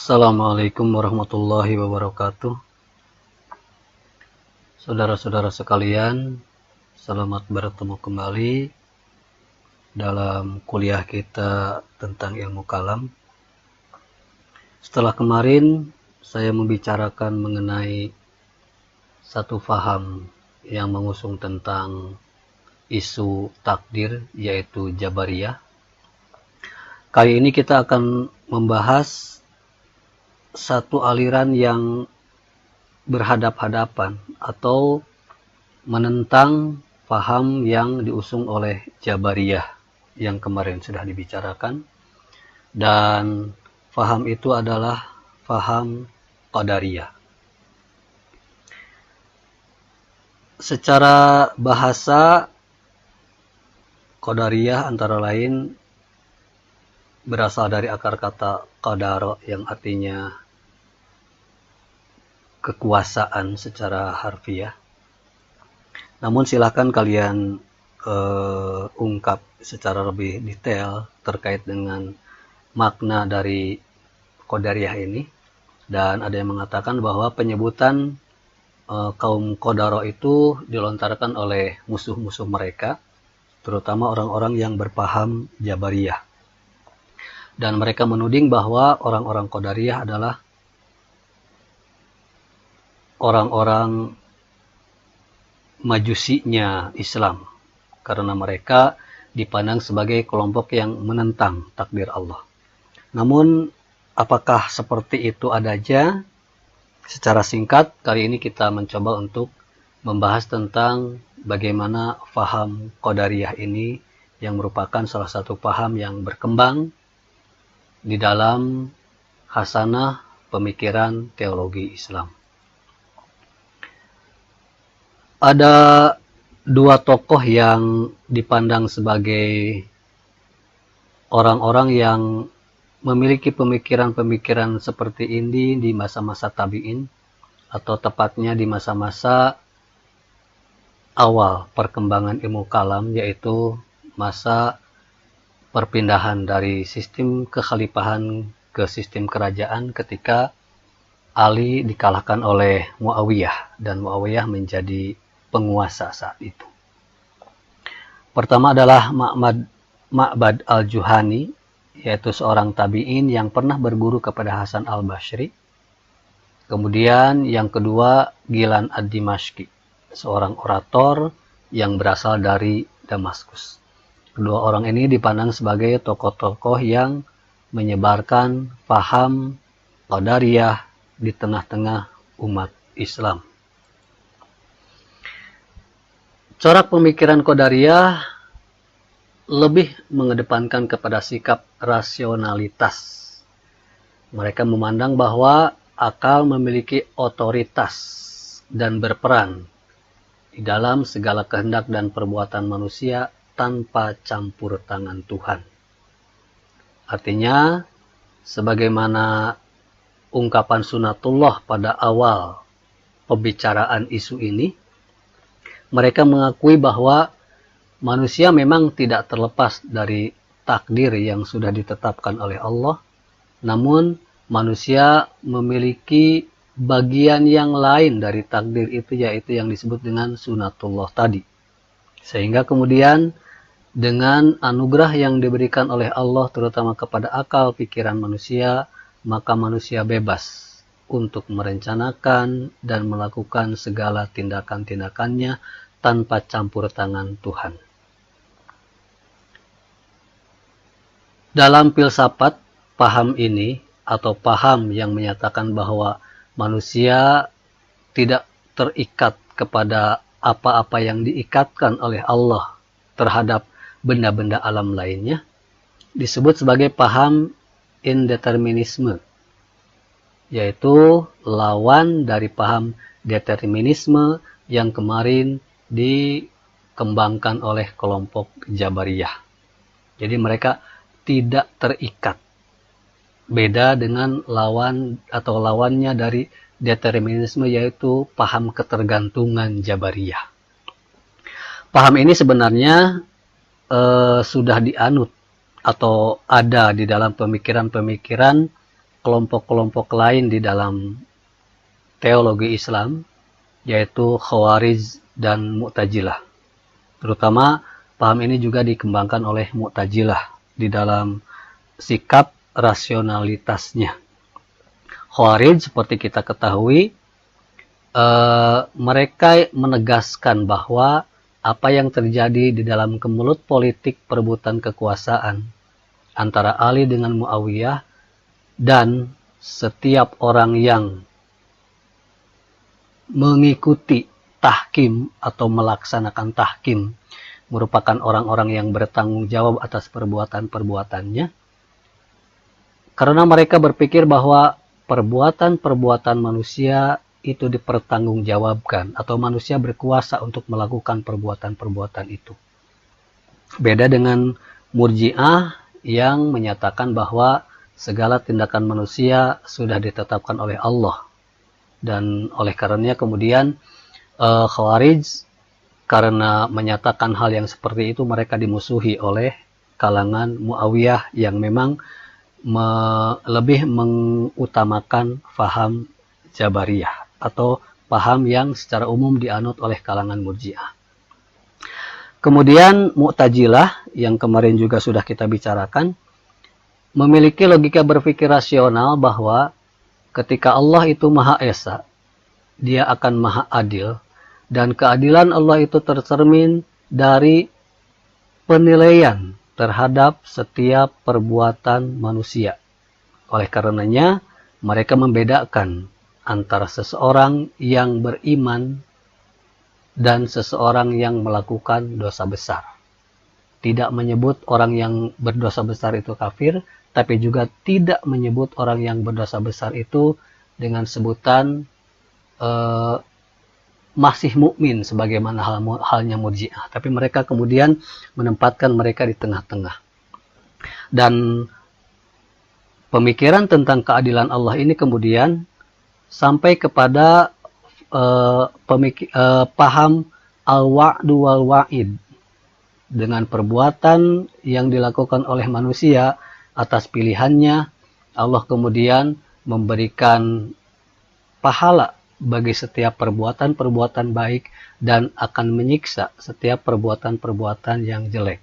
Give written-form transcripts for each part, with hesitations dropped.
Assalamualaikum warahmatullahi wabarakatuh. Saudara-saudara sekalian, selamat bertemu kembali dalam kuliah kita tentang ilmu kalam. Setelah kemarin saya membicarakan mengenai satu faham yang mengusung tentang isu takdir, yaitu Jabariyah. Kali ini kita akan membahas satu aliran yang berhadap-hadapan atau menentang faham yang diusung oleh Jabariyah yang kemarin sudah dibicarakan, dan faham itu adalah faham Qadariyah. Secara bahasa, Qadariyah antara lain berasal dari akar kata qadara yang artinya kekuasaan secara harfiah. Namun silakan kalian ungkap secara lebih detail terkait dengan makna dari Qadariyah ini. Dan ada yang mengatakan bahwa penyebutan kaum Qadara itu dilontarkan oleh musuh-musuh mereka, terutama orang-orang yang berpaham Jabariyah. Dan mereka menuding bahwa orang-orang Qadariyah adalah orang-orang majusinya Islam, karena mereka dipandang sebagai kelompok yang menentang takdir Allah. Namun, apakah seperti itu adanya? Secara singkat, kali ini kita mencoba untuk membahas tentang bagaimana faham Qadariyah ini, yang merupakan salah satu faham yang berkembang di dalam khasanah pemikiran teologi Islam. Ada dua tokoh yang dipandang sebagai orang-orang yang memiliki pemikiran-pemikiran seperti ini di masa-masa tabi'in, atau tepatnya di masa-masa awal perkembangan ilmu kalam, yaitu masa perpindahan dari sistem kekhalifahan ke sistem kerajaan ketika Ali dikalahkan oleh Muawiyah dan Muawiyah menjadi penguasa saat itu. Pertama adalah Ma'bad al-Juhani, yaitu seorang tabi'in yang pernah berguru kepada Hasan al-Basri. Kemudian yang kedua, Gilan ad-Dimashqi, seorang orator yang berasal dari Damaskus. Kedua orang ini dipandang sebagai tokoh-tokoh yang menyebarkan paham Qadariyah di tengah-tengah umat Islam. Corak pemikiran Qadariyah lebih mengedepankan kepada sikap rasionalitas. Mereka memandang bahwa akal memiliki otoritas dan berperan di dalam segala kehendak dan perbuatan manusia tanpa campur tangan Tuhan. Artinya, sebagaimana ungkapan Sunatullah pada awal pembicaraan isu ini, mereka mengakui bahwa manusia memang tidak terlepas dari takdir yang sudah ditetapkan oleh Allah, namun manusia memiliki bagian yang lain dari takdir itu, yaitu yang disebut dengan Sunatullah tadi. Sehingga kemudian dengan anugerah yang diberikan oleh Allah, terutama kepada akal pikiran manusia, maka manusia bebas untuk merencanakan dan melakukan segala tindakan-tindakannya tanpa campur tangan Tuhan. Dalam filsafat, paham ini atau paham yang menyatakan bahwa manusia tidak terikat kepada apa-apa yang diikatkan oleh Allah terhadap benda-benda alam lainnya, disebut sebagai paham indeterminisme, yaitu lawan dari paham determinisme yang kemarin dikembangkan oleh kelompok Jabariyah. Jadi mereka tidak terikat. Beda dengan lawannya dari determinisme, yaitu paham ketergantungan Jabariyah. Paham ini sebenarnya sudah dianut atau ada di dalam pemikiran-pemikiran kelompok-kelompok lain di dalam teologi Islam, yaitu Khawarij dan Mu'tazilah. Terutama paham ini juga dikembangkan oleh Mu'tazilah di dalam sikap rasionalitasnya. Khawarij seperti kita ketahui, mereka menegaskan bahwa apa yang terjadi di dalam kemelut politik perebutan kekuasaan antara Ali dengan Muawiyah, dan setiap orang yang mengikuti tahkim atau melaksanakan tahkim merupakan orang-orang yang bertanggung jawab atas perbuatan-perbuatannya, karena mereka berpikir bahwa perbuatan-perbuatan manusia itu dipertanggungjawabkan atau manusia berkuasa untuk melakukan perbuatan-perbuatan itu. Beda dengan Murji'ah yang menyatakan bahwa segala tindakan manusia sudah ditetapkan oleh Allah, dan oleh karenanya kemudian Khawarij karena menyatakan hal yang seperti itu mereka dimusuhi oleh kalangan Muawiyah yang memang lebih mengutamakan faham Jabariyah atau paham yang secara umum dianut oleh kalangan Murji'ah. Kemudian Mu'tazilah yang kemarin juga sudah kita bicarakan memiliki logika berpikir rasional bahwa ketika Allah itu Maha Esa, Dia akan Maha Adil, dan keadilan Allah itu tercermin dari penilaian terhadap setiap perbuatan manusia. Oleh karenanya, mereka membedakan antara seseorang yang beriman dan seseorang yang melakukan dosa besar. Tidak menyebut orang yang berdosa besar itu kafir, tapi juga tidak menyebut orang yang berdosa besar itu dengan sebutan masih mukmin sebagaimana halnya Murji'ah. Tapi mereka kemudian menempatkan mereka di tengah-tengah. Dan pemikiran tentang keadilan Allah ini kemudian sampai kepada paham al-wa'du wal-wa'id, dengan perbuatan yang dilakukan oleh manusia atas pilihannya, Allah kemudian memberikan pahala bagi setiap perbuatan-perbuatan baik dan akan menyiksa setiap perbuatan-perbuatan yang jelek.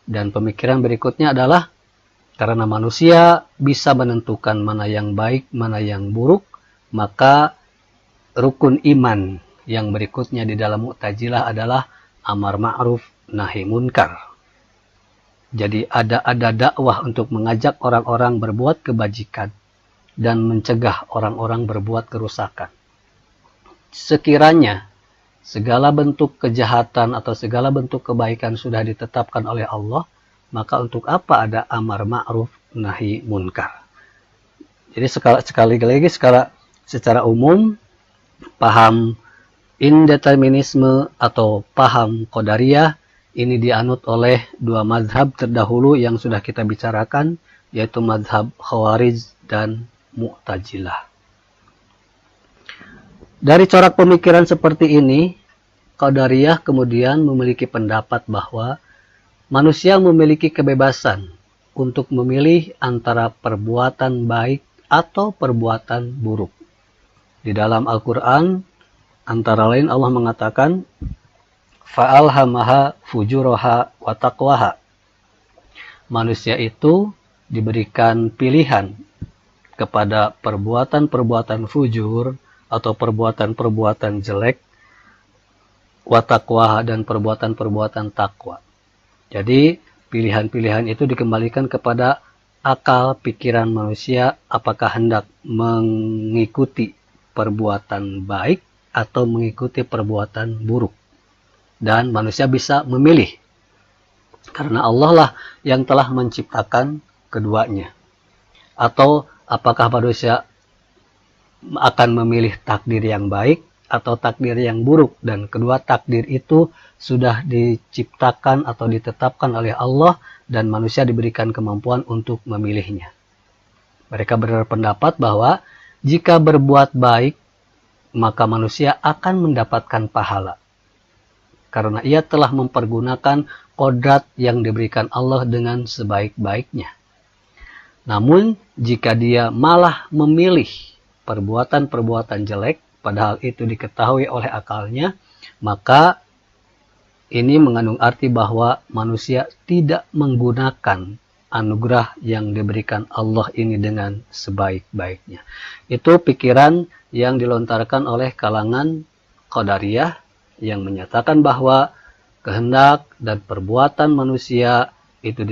Dan pemikiran berikutnya adalah karena manusia bisa menentukan mana yang baik, mana yang buruk, maka rukun iman yang berikutnya di dalam Mu'tazilah adalah amar ma'ruf nahi munkar. Jadi ada dakwah untuk mengajak orang-orang berbuat kebajikan dan mencegah orang-orang berbuat kerusakan. Sekiranya segala bentuk kejahatan atau segala bentuk kebaikan sudah ditetapkan oleh Allah, maka untuk apa ada amar ma'ruf nahi munkar? Jadi sekali lagi secara umum, paham indeterminisme atau paham Qadariyah ini dianut oleh dua mazhab terdahulu yang sudah kita bicarakan, yaitu mazhab Khawarij dan Mu'tazilah. Dari corak pemikiran seperti ini, Qadariyah kemudian memiliki pendapat bahwa manusia memiliki kebebasan untuk memilih antara perbuatan baik atau perbuatan buruk. Di dalam Al-Quran, antara lain Allah mengatakan, fa'alhamaha fujuraha wa taqwaha. Manusia itu diberikan pilihan kepada perbuatan-perbuatan fujur atau perbuatan-perbuatan jelek, wa taqwaha, dan perbuatan-perbuatan takwa. Jadi pilihan-pilihan itu dikembalikan kepada akal pikiran manusia, apakah hendak mengikuti perbuatan baik atau mengikuti perbuatan buruk. Dan manusia bisa memilih, karena Allah lah yang telah menciptakan keduanya. Atau apakah manusia akan memilih takdir yang baik atau takdir yang buruk, dan kedua takdir itu sudah diciptakan atau ditetapkan oleh Allah dan manusia diberikan kemampuan untuk memilihnya. Mereka berpendapat bahwa jika berbuat baik maka manusia akan mendapatkan pahala karena ia telah mempergunakan kodrat yang diberikan Allah dengan sebaik-baiknya. Namun, jika dia malah memilih perbuatan-perbuatan jelek, padahal itu diketahui oleh akalnya, maka ini mengandung arti bahwa manusia tidak menggunakan anugerah yang diberikan Allah ini dengan sebaik-baiknya. Itu pikiran yang dilontarkan oleh kalangan Qadariyah yang menyatakan bahwa kehendak dan perbuatan manusia itu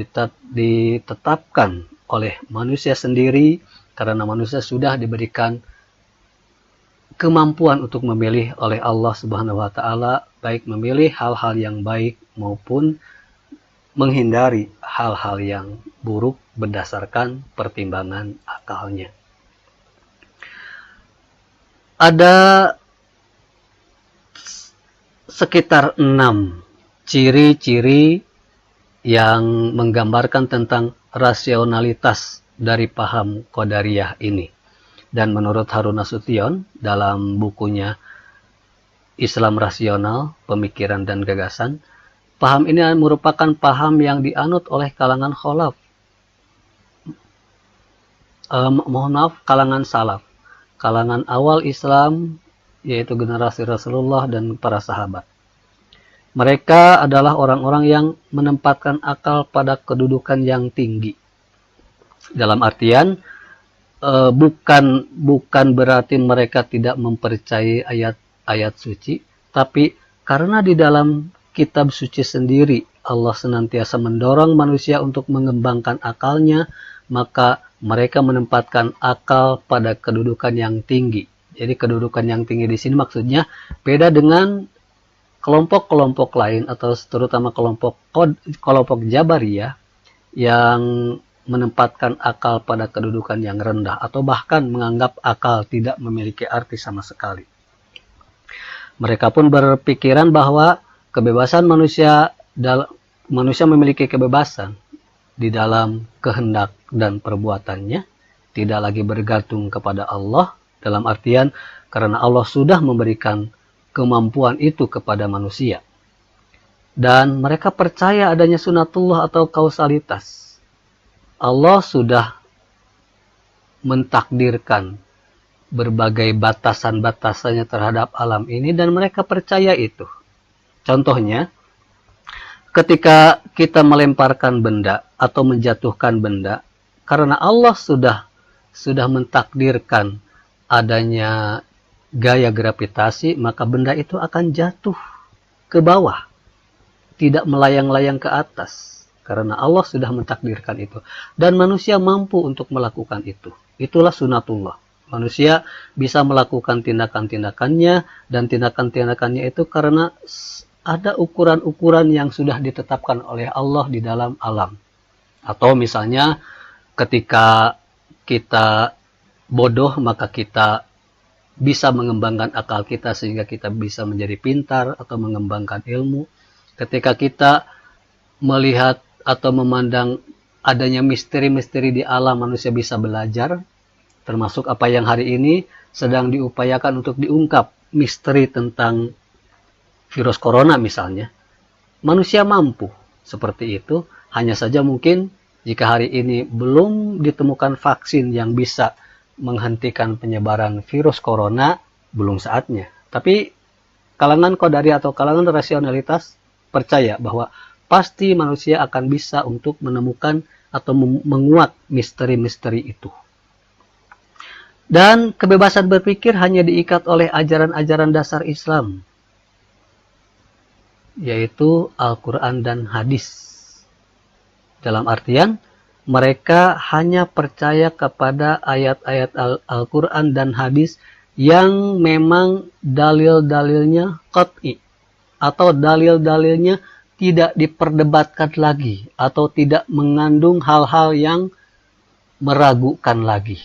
ditetapkan oleh manusia sendiri karena manusia sudah diberikan kemampuan untuk memilih oleh Allah Subhanahu wa taala, baik memilih hal-hal yang baik maupun menghindari hal-hal yang buruk berdasarkan pertimbangan akalnya. Ada sekitar 6 ciri-ciri yang menggambarkan tentang rasionalitas dari paham Qadariyah ini. Dan menurut Harun Nasution dalam bukunya Islam Rasional, Pemikiran dan Gagasan, paham ini merupakan paham yang dianut oleh kalangan khalaf. Kalangan salaf. Kalangan awal Islam, yaitu generasi Rasulullah dan para sahabat. Mereka adalah orang-orang yang menempatkan akal pada kedudukan yang tinggi. Dalam artian, bukan berarti mereka tidak mempercayai ayat-ayat suci, tapi karena di dalam kitab suci sendiri Allah senantiasa mendorong manusia untuk mengembangkan akalnya, maka mereka menempatkan akal pada kedudukan yang tinggi. Jadi kedudukan yang tinggi di sini maksudnya beda dengan kelompok-kelompok lain atau terutama kelompok Jabariyah yang menempatkan akal pada kedudukan yang rendah atau bahkan menganggap akal tidak memiliki arti sama sekali. Mereka pun berpikiran bahwa kebebasan manusia memiliki kebebasan di dalam kehendak dan perbuatannya, tidak lagi bergantung kepada Allah, dalam artian karena Allah sudah memberikan kemampuan itu kepada manusia. Dan mereka percaya adanya sunatullah atau kausalitas. Allah sudah mentakdirkan berbagai batasan-batasannya terhadap alam ini dan mereka percaya itu. Contohnya, ketika kita melemparkan benda atau menjatuhkan benda, karena Allah sudah mentakdirkan adanya gaya gravitasi, maka benda itu akan jatuh ke bawah, tidak melayang-layang ke atas. Karena Allah sudah mentakdirkan itu. Dan manusia mampu untuk melakukan itu. Itulah sunatullah. Manusia bisa melakukan tindakan-tindakannya. Dan tindakan-tindakannya itu karena ada ukuran-ukuran yang sudah ditetapkan oleh Allah di dalam alam. Atau misalnya ketika kita bodoh, maka kita bisa mengembangkan akal kita sehingga kita bisa menjadi pintar atau mengembangkan ilmu. Ketika kita melihat atau memandang adanya misteri-misteri di alam, manusia bisa belajar, termasuk apa yang hari ini sedang diupayakan untuk diungkap, misteri tentang virus corona misalnya. Manusia mampu seperti itu, hanya saja mungkin jika hari ini belum ditemukan vaksin yang bisa menghentikan penyebaran virus corona, belum saatnya. Tapi kalangan Qadariyah atau kalangan rasionalitas percaya bahwa pasti manusia akan bisa untuk menemukan atau menguak misteri-misteri itu. Dan kebebasan berpikir hanya diikat oleh ajaran-ajaran dasar Islam, yaitu Al-Quran dan Hadis. Dalam artian, mereka hanya percaya kepada ayat-ayat Al-Quran dan Hadis yang memang dalil-dalilnya qat'i, atau dalil-dalilnya tidak diperdebatkan lagi atau tidak mengandung hal-hal yang meragukan lagi.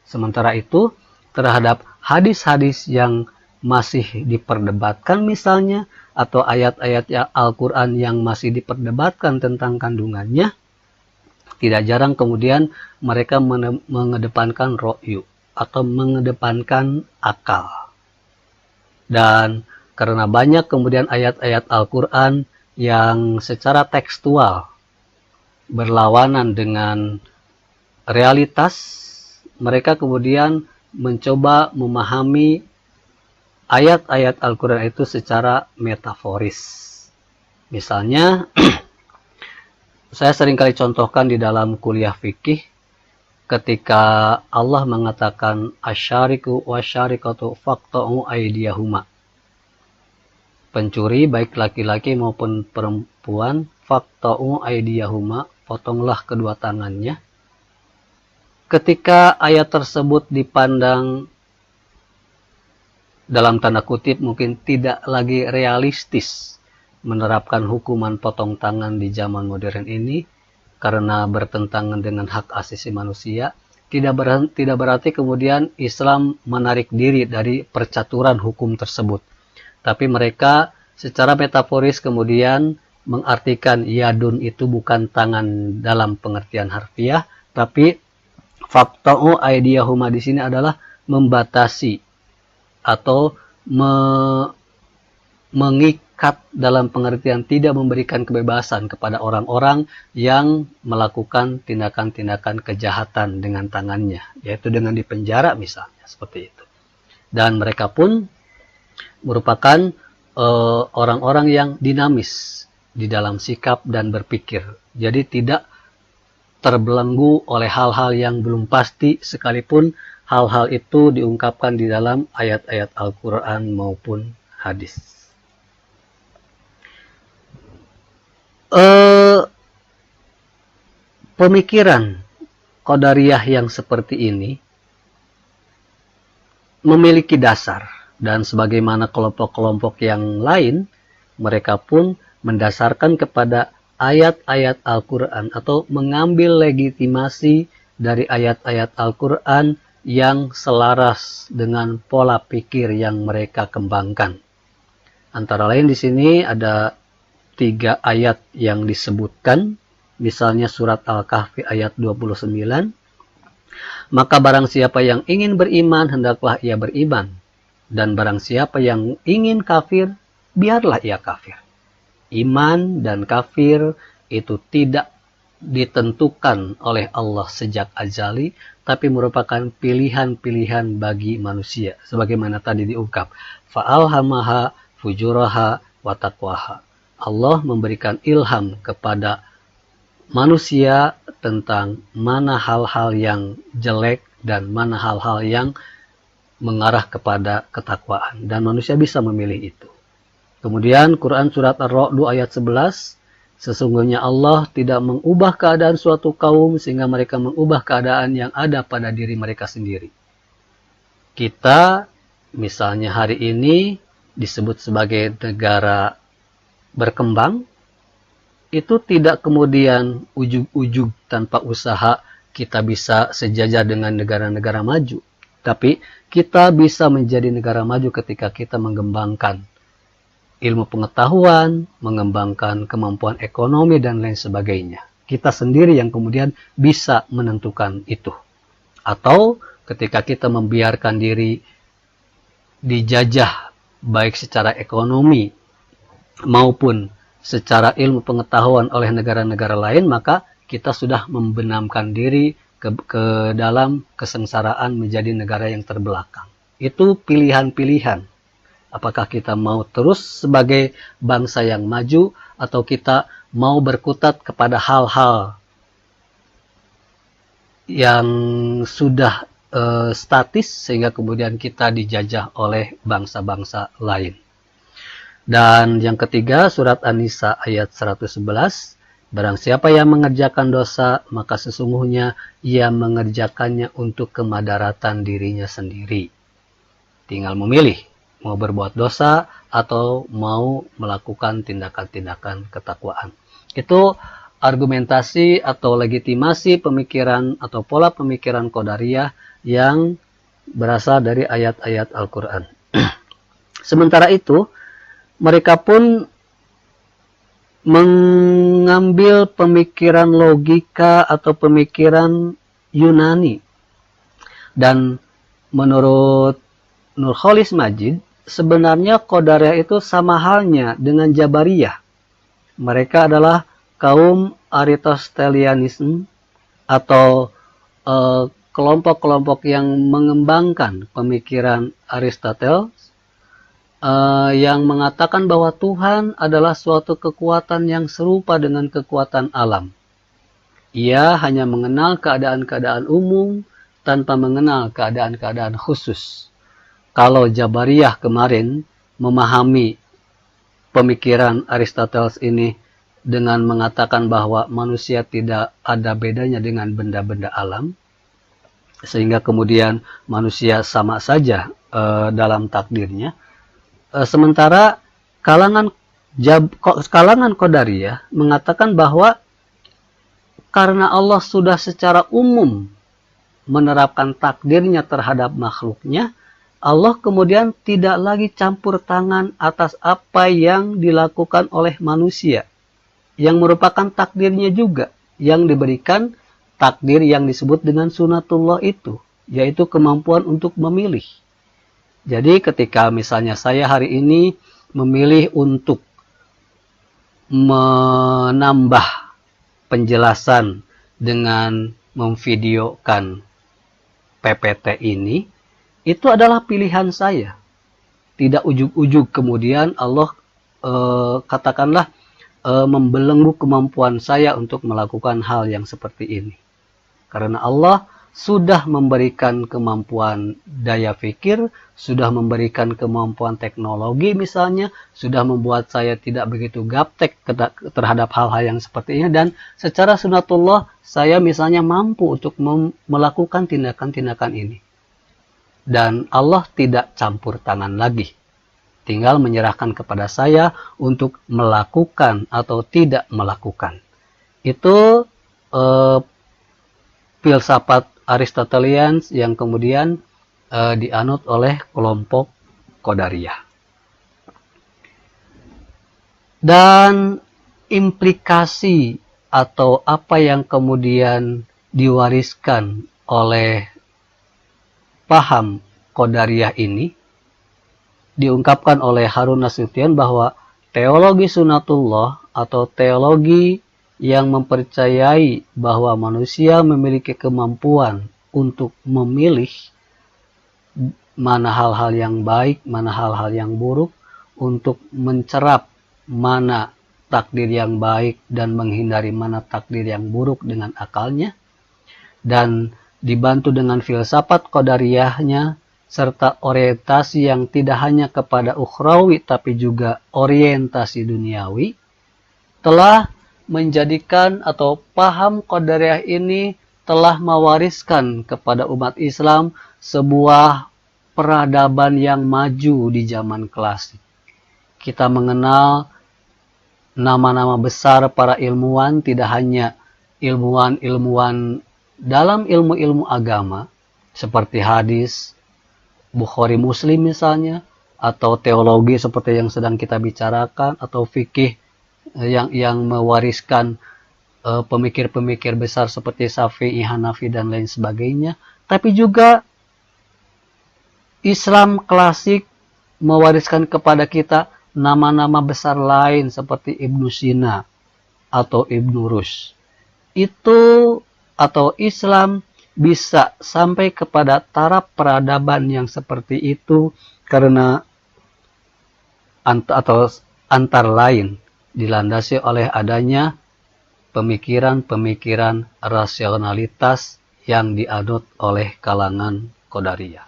Sementara itu, terhadap hadis-hadis yang masih diperdebatkan misalnya, atau ayat-ayat Al-Quran yang masih diperdebatkan tentang kandungannya, tidak jarang kemudian mereka mengedepankan ro'yu atau mengedepankan akal. Dan karena banyak kemudian ayat-ayat Al-Quran yang secara tekstual berlawanan dengan realitas, mereka kemudian mencoba memahami ayat-ayat Al-Quran itu secara metaforis. Misalnya, saya seringkali contohkan di dalam kuliah fikih, ketika Allah mengatakan asyariku wasyarikatu faqta'u aydiyahuma. Pencuri baik laki-laki maupun perempuan, faqta'u aydiyahuma, potonglah kedua tangannya. Ketika ayat tersebut dipandang dalam tanda kutip mungkin tidak lagi realistis menerapkan hukuman potong tangan di zaman modern ini karena bertentangan dengan hak asasi manusia, tidak berarti kemudian Islam menarik diri dari percaturan hukum tersebut. Tapi mereka secara metaforis kemudian mengartikan yadun itu bukan tangan dalam pengertian harfiah, tapi faqta'u aydiyahuma di sini adalah membatasi atau mengikat dalam pengertian tidak memberikan kebebasan kepada orang-orang yang melakukan tindakan-tindakan kejahatan dengan tangannya, yaitu dengan dipenjara misalnya, seperti itu. Dan mereka pun merupakan orang-orang yang dinamis di dalam sikap dan berpikir. Jadi tidak terbelenggu oleh hal-hal yang belum pasti, sekalipun hal-hal itu diungkapkan di dalam ayat-ayat Al-Quran maupun hadis. Pemikiran Qadariyah yang seperti ini memiliki dasar, dan sebagaimana kelompok-kelompok yang lain, mereka pun mendasarkan kepada ayat-ayat Al-Quran atau mengambil legitimasi dari ayat-ayat Al-Quran yang selaras dengan pola pikir yang mereka kembangkan. Antara lain di sini ada 3 ayat yang disebutkan, misalnya surat Al-Kahfi ayat 29, maka barang siapa yang ingin beriman, hendaklah ia beriman, dan barang siapa yang ingin kafir, biarlah ia kafir. Iman dan kafir itu tidak ditentukan oleh Allah sejak azali, tapi merupakan pilihan-pilihan bagi manusia. Sebagaimana tadi diungkap, fa'alhamaha fujuraha wa taqwaha. Allah memberikan ilham kepada manusia tentang mana hal-hal yang jelek dan mana hal-hal yang mengarah kepada ketakwaan. Dan manusia bisa memilih itu. Kemudian Quran surat Ar-Ra'd ayat 11, sesungguhnya Allah tidak mengubah keadaan suatu kaum sehingga mereka mengubah keadaan yang ada pada diri mereka sendiri. Kita misalnya hari ini disebut sebagai negara berkembang, itu tidak kemudian ujug-ujug tanpa usaha kita bisa sejajar dengan negara-negara maju. Tapi kita bisa menjadi negara maju ketika kita mengembangkan ilmu pengetahuan, mengembangkan kemampuan ekonomi, dan lain sebagainya. Kita sendiri yang kemudian bisa menentukan itu. Atau ketika kita membiarkan diri dijajah, baik secara ekonomi maupun secara ilmu pengetahuan oleh negara-negara lain, maka kita sudah membenamkan diri ke dalam kesengsaraan menjadi negara yang terbelakang. Itu pilihan-pilihan. Apakah kita mau terus sebagai bangsa yang maju, atau kita mau berkutat kepada hal-hal yang sudah statis sehingga kemudian kita dijajah oleh bangsa-bangsa lain. Dan yang ketiga, surat An-Nisa ayat 111, barang siapa yang mengerjakan dosa, maka sesungguhnya ia mengerjakannya untuk kemadaratan dirinya sendiri. Tinggal memilih, mau berbuat dosa atau mau melakukan tindakan-tindakan ketakwaan. Itu argumentasi atau legitimasi pemikiran atau pola pemikiran Qadariyah yang berasal dari ayat-ayat Al-Quran. Sementara itu, mereka pun mengambil pemikiran logika atau pemikiran Yunani. Dan menurut Nurcholish Majid, sebenarnya Qadariyah itu sama halnya dengan Jabariyah. Mereka adalah kaum Aristotelianisme atau kelompok-kelompok yang mengembangkan pemikiran Aristoteles yang mengatakan bahwa Tuhan adalah suatu kekuatan yang serupa dengan kekuatan alam. Ia hanya mengenal keadaan-keadaan umum tanpa mengenal keadaan-keadaan khusus. Kalau Jabariyah kemarin memahami pemikiran Aristoteles ini dengan mengatakan bahwa manusia tidak ada bedanya dengan benda-benda alam, sehingga kemudian manusia sama saja dalam takdirnya. Sementara kalangan Qadariyah mengatakan bahwa karena Allah sudah secara umum menerapkan takdirnya terhadap makhluknya, Allah kemudian tidak lagi campur tangan atas apa yang dilakukan oleh manusia, yang merupakan takdirnya juga, yang diberikan takdir yang disebut dengan sunatullah itu, yaitu kemampuan untuk memilih. Jadi ketika misalnya saya hari ini memilih untuk menambah penjelasan dengan memvideokan PPT ini, itu adalah pilihan saya. Tidak ujug-ujug kemudian Allah katakanlah membelenggu kemampuan saya untuk melakukan hal yang seperti ini. Karena Allah sudah memberikan kemampuan daya pikir, sudah memberikan kemampuan teknologi misalnya, sudah membuat saya tidak begitu gaptek terhadap hal-hal yang seperti ini, dan secara sunatullah saya misalnya mampu untuk melakukan tindakan-tindakan ini. Dan Allah tidak campur tangan lagi. Tinggal menyerahkan kepada saya untuk melakukan atau tidak melakukan. Itu filsafat Aristotelians yang kemudian dianut oleh kelompok Qadariyah. Dan implikasi atau apa yang kemudian diwariskan oleh paham Qadariyah ini diungkapkan oleh Harun Nasution bahwa teologi sunatullah atau teologi yang mempercayai bahwa manusia memiliki kemampuan untuk memilih mana hal-hal yang baik, mana hal-hal yang buruk, untuk mencerap mana takdir yang baik dan menghindari mana takdir yang buruk dengan akalnya, dan dibantu dengan filsafat Qadariyahnya serta orientasi yang tidak hanya kepada ukhrawi tapi juga orientasi duniawi, telah menjadikan atau paham Qadariyah ini telah mewariskan kepada umat Islam sebuah peradaban yang maju di zaman klasik. Kita mengenal nama-nama besar para ilmuwan, tidak hanya ilmuwan-ilmuwan dalam ilmu-ilmu agama seperti hadis, Bukhari Muslim misalnya, atau teologi seperti yang sedang kita bicarakan, atau fikih yang mewariskan pemikir-pemikir besar seperti Syafi'i, Hanafi, dan lain sebagainya. Tapi juga Islam klasik mewariskan kepada kita nama-nama besar lain seperti Ibnu Sina atau Ibnu Rushd. Itu atau Islam bisa sampai kepada taraf peradaban yang seperti itu karena antara lain dilandasi oleh adanya pemikiran-pemikiran rasionalitas yang dianut oleh kalangan Qadariyah.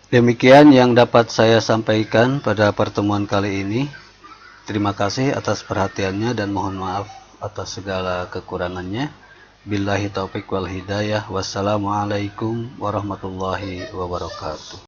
Demikian yang dapat saya sampaikan pada pertemuan kali ini. Terima kasih atas perhatiannya dan mohon maaf atas segala kekurangannya. Billahi taufiq wal hidayah. Wassalamualaikum warahmatullahi wabarakatuh.